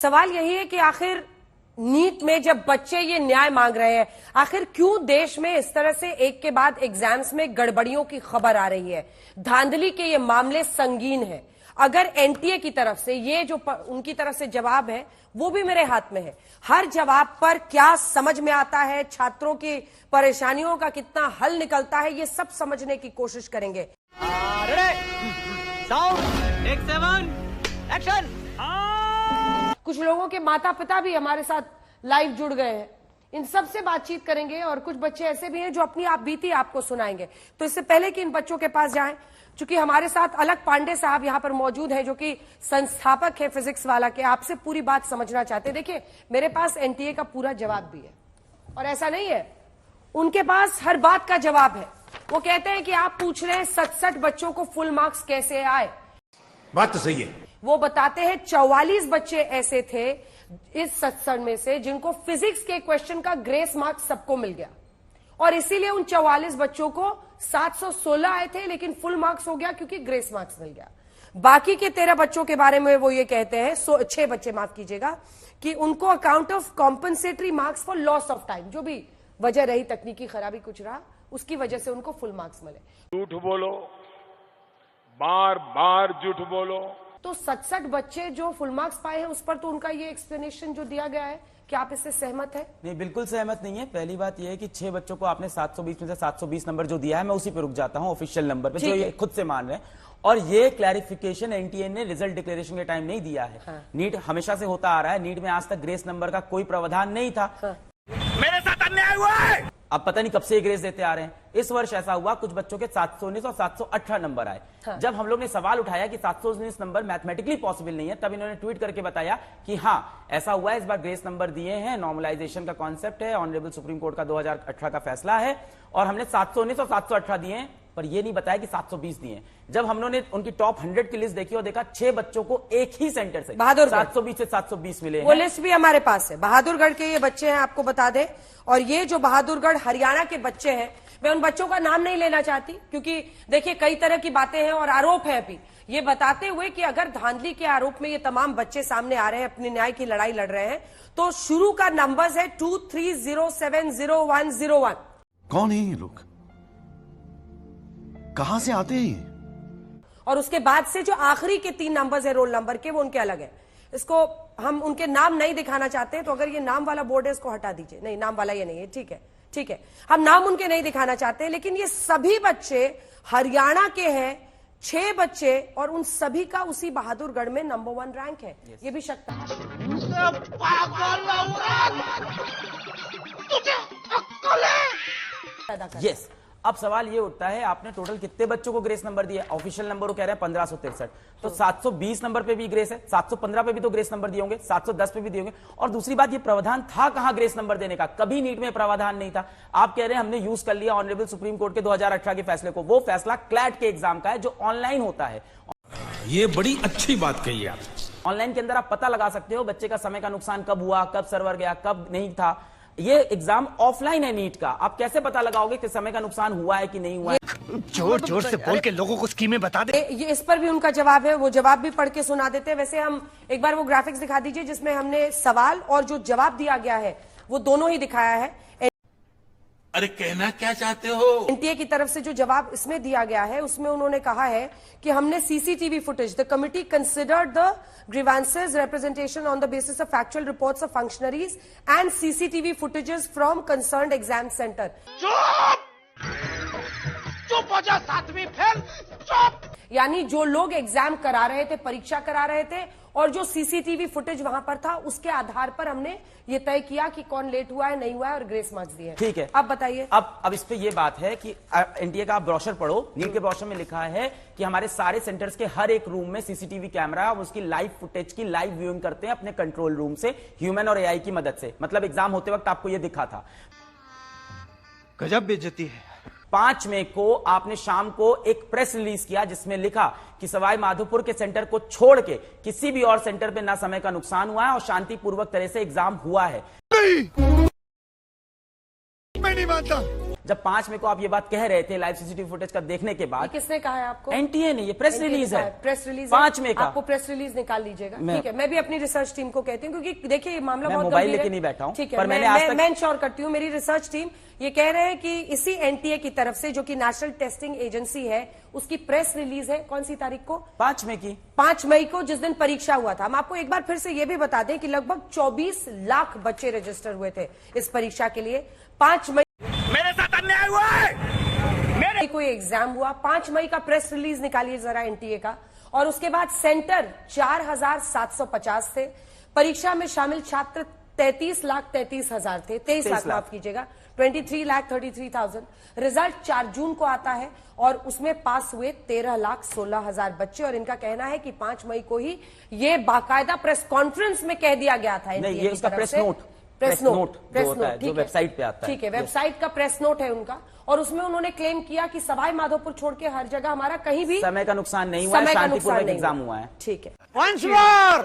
सवाल यही है कि आखिर नीट में जब बच्चे ये न्याय मांग रहे हैं, आखिर क्यों देश में इस तरह से एक के बाद एग्जाम्स में गड़बड़ियों की खबर आ रही है। धांधली के ये मामले संगीन है। अगर एनटीए की तरफ से ये जो उनकी तरफ से जवाब है वो भी मेरे हाथ में है। हर जवाब पर क्या समझ में आता है, छात्रों की परेशानियों का कितना हल निकलता है, ये सब समझने की कोशिश करेंगे। एक्शन। कुछ लोगों के माता पिता भी हमारे साथ लाइव जुड़ गए हैं, इन सब से बातचीत करेंगे और कुछ बच्चे ऐसे भी हैं जो अपनी आप बीती आपको सुनाएंगे। तो इससे पहले कि इन बच्चों के पास जाएं, चूंकि हमारे साथ अलग पांडे साहब यहां पर मौजूद हैं जो कि संस्थापक है फिजिक्स वाला के, आपसे पूरी बात समझना चाहते हैं। देखिए, मेरे पास एनटीए का पूरा जवाब भी है और ऐसा नहीं है, उनके पास हर बात का जवाब है। वो कहते हैं कि आप पूछ रहे हैं 67 बच्चों को फुल मार्क्स कैसे आए। बात तो सही है। वो बताते हैं 44 बच्चे ऐसे थे इस 67 में से जिनको फिजिक्स के क्वेश्चन का ग्रेस मार्क्स सबको मिल गया और इसीलिए उन 44 बच्चों को 716 आए थे, लेकिन फुल मार्क्स हो गया क्योंकि ग्रेस मार्क्स मिल गया। बाकी के 13 बच्चों के बारे में वो ये कहते हैं, 6 बच्चे माफ कीजिएगा, कि उनको account of compensatory marks for loss of time, जो भी वजह रही, तकनीकी खराबी कुछ रहा, उसकी वजह से उनको फुल मार्क्स मिले। झूठ बोलो, बार बार झूठ बोलो। तो 67 बच्चे जो फुल मार्क्स पाए हैं उस पर तो उनका ये एक्सप्लेनेशन जो दिया गया है, क्या आप इससे सहमत है? नहीं, बिल्कुल सहमत नहीं है। पहली बात यह है कि 6 बच्चों को आपने 720 में से 720 नंबर जो दिया है, मैं उसी पे रुक जाता हूं, ऑफिशियल नंबर पे, जो ये खुद से मान रहे हैं। और ये क्लैरिफिकेशन एनटीए ने रिजल्ट डिक्लेरेशन के टाइम नहीं दिया है। हाँ। नीट हमेशा से होता आ रहा है, नीट में आज तक ग्रेस नंबर का कोई प्रावधान नहीं था। हाँ। मेरे साथ अन्याय हुआ है। अब पता नहीं कब से ग्रेस देते आ रहे हैं। इस वर्ष ऐसा हुआ, कुछ बच्चों के 719 और 718 नंबर आए। हाँ। जब हम लोग ने सवाल उठाया कि 719 नंबर मैथमेटिकली पॉसिबल नहीं है, तब इन्होंने ट्वीट करके बताया कि हाँ ऐसा हुआ है, इस बार ग्रेस नंबर दिए हैं, नॉर्मलाइजेशन का कॉन्सेप्ट है, ऑनरेबल सुप्रीम कोर्ट का 2018 का फैसला है, और हमने 719 और 718 दिए हैं, पर यह नहीं बताया कि 720 दिए। जब हम लोगों ने उनकी टॉप 100 की लिस्ट देखी और देखा 6 बच्चों को एक ही सेंटर से 720 से 720 मिले। वो लिस्ट भी हमारे पास है। बहादुरगढ़ के ये बच्चे हैं, आपको बता दें, और ये जो बहादुरगढ़ हरियाणा के बच्चे हैं, मैं उन बच्चों का नाम नहीं लेना चाहती क्योंकि देखिए कई तरह की बातें हैं और आरोप है अभी, ये बताते हुए कि अगर धांधली के आरोप में ये तमाम बच्चे सामने आ रहे हैं, अपनी न्याय की लड़ाई लड़ रहे हैं, तो शुरू का नंबर है 23070101। कौन है ये लोग, कहां से आते हैं? और उसके बाद से जो आखिरी के 3 नंबर्स है रोल नंबर के, वो उनके अलग है। इसको हम उनके नाम नहीं दिखाना चाहते, तो अगर ये नाम वाला बोर्ड है इसको हटा दीजिए। नहीं, नाम वाला ये नहीं है, ठीक है, ठीक है, हम नाम उनके नहीं दिखाना चाहते, लेकिन ये सभी बच्चे हरियाणा के हैं, 6 बच्चे, और उन सभी का उसी बहादुरगढ़ में नंबर 1 रैंक है। ये भी शक है। यस, अब सवाल ये उठता है, आपने टोटल कितने बच्चों को ग्रेस नंबर दिया? ऑफिशियल नंबर वो कह रहे हैं 1563, तो 720 नंबर पे भी ग्रेस है, 715 पे भी तो ग्रेस नंबर दिए होंगे, 710 पे भी दिए होंगे। और दूसरी बात, ये प्रावधान था कहां ग्रेस नंबर देने का? कभी नीट में प्रावधान नहीं था। आप कह रहे हैं हमने यूज कर लिया ऑनरेबल सुप्रीम कोर्ट के 2018 के फैसले को। वो फैसला क्लैट के एग्जाम का है जो ऑनलाइन होता है। ये बड़ी अच्छी बात कही आप। ऑनलाइन के अंदर आप पता लगा सकते हो बच्चे का समय का नुकसान कब हुआ, कब सर्वर गया, कब नहीं था। ये एग्जाम ऑफलाइन है नीट का, आप कैसे पता लगाओगे कि समय का नुकसान हुआ है कि नहीं हुआ है? जोर जोर से बोल के लोगों को स्कीमें बता दे। ये इस पर भी उनका जवाब है, वो जवाब भी पढ़ के सुना देते हैं। वैसे हम एक बार वो ग्राफिक्स दिखा दीजिए जिसमें हमने सवाल और जो जवाब दिया गया है वो दोनों ही दिखाया है। अरे कहना क्या चाहते हो? एनटीए की तरफ से जो जवाब इसमें दिया गया है उसमें उन्होंने कहा है कि हमने CCTV footage, the committee considered the grievances representation on the basis of factual reports of functionaries and CCTV footages from concerned exam center। चुप हो जा, 7वीं फेल, चुप। यानी जो लोग एग्जाम करा रहे थे, परीक्षा करा रहे थे, और जो सीसीटीवी फुटेज वहां पर था, उसके आधार पर हमने ये तय किया कि कौन लेट हुआ है, नहीं हुआ है, और ग्रेस मार्क्स दिए। ठीक है, अब बताइए। अब इस पे ये बात है कि एनटीए का आप ब्रोशर पढ़ो, नीट के ब्रोशर में लिखा है कि हमारे सारे सेंटर्स के हर एक रूम में सीसीटीवी कैमरा है, उसकी लाइव फुटेज की लाइव व्यूइंग करते हैं अपने कंट्रोल रूम से, ह्यूमन और एआई की मदद से। मतलब एग्जाम होते वक्त आपको ये दिखा था। गजब बेइज्जती है। 5 मई को आपने शाम को एक प्रेस रिलीज किया जिसमें लिखा कि सवाई माधोपुर के सेंटर को छोड़ के किसी भी और सेंटर पे ना समय का नुकसान हुआ है और शांतिपूर्वक तरह से एग्जाम हुआ है। नहीं, मैं नहीं मानता। जब 5 मई को आप ये बात कह रहे थे लाइव सीसीटीवी फुटेज का देखने के ये बाद, किसने कहा है आपको? एनटीए ने, ये प्रेस रिलीज है, प्रेस रिलीज 5 मई का। आपको प्रेस रिलीज निकाल लीजिएगा, ठीक है। मैं भी अपनी रिसर्च टीम को कहती हूँ, क्योंकि देखिए ये मामला बहुत मोबाइल गंभीर लेके है। नहीं बैठा हूं, ठीक है, पर मैंने आज तक मैं इंश्योर करती हूँ, मेरी रिसर्च टीम ये कह रहे हैं कि इसी एनटीए की तरफ से, जो कि नेशनल टेस्टिंग एजेंसी है, उसकी प्रेस रिलीज है कौन सी तारीख को? 5 मई की। 5 मई को, जिस दिन परीक्षा हुआ था। हम आपको एक बार फिर से ये भी बता दें कि लगभग 24 लाख बच्चे रजिस्टर हुए थे इस परीक्षा के लिए। 5 मई मेरे साथ अन्याय हुआ है। कोई एग्जाम हुआ, 5 मई का प्रेस रिलीज निकालिए जरा एनटीए का। और उसके बाद सेंटर 4750 थे। परीक्षा में शामिल छात्र 33,33,000 थे, 23 लाख माफ कीजिएगा, 23,33,000। रिजल्ट 4 जून को आता है और उसमें पास हुए 13,16,000 बच्चे। और इनका कहना है कि 5 मई को ही ये बाकायदा प्रेस कॉन्फ्रेंस में कह दिया गया था। नहीं, ये उसका प्रेस नोट जो वेबसाइट पे आता है, ठीक है, वेबसाइट का प्रेस नोट है उनका। और उसमें उन्होंने क्लेम किया कि सवाई माधोपुर छोड़ के हर जगह हमारा कहीं भी समय का नुकसान नहीं हुआ है, शांतिपूर्वक एग्जाम हुआ है। ठीक है। Once more!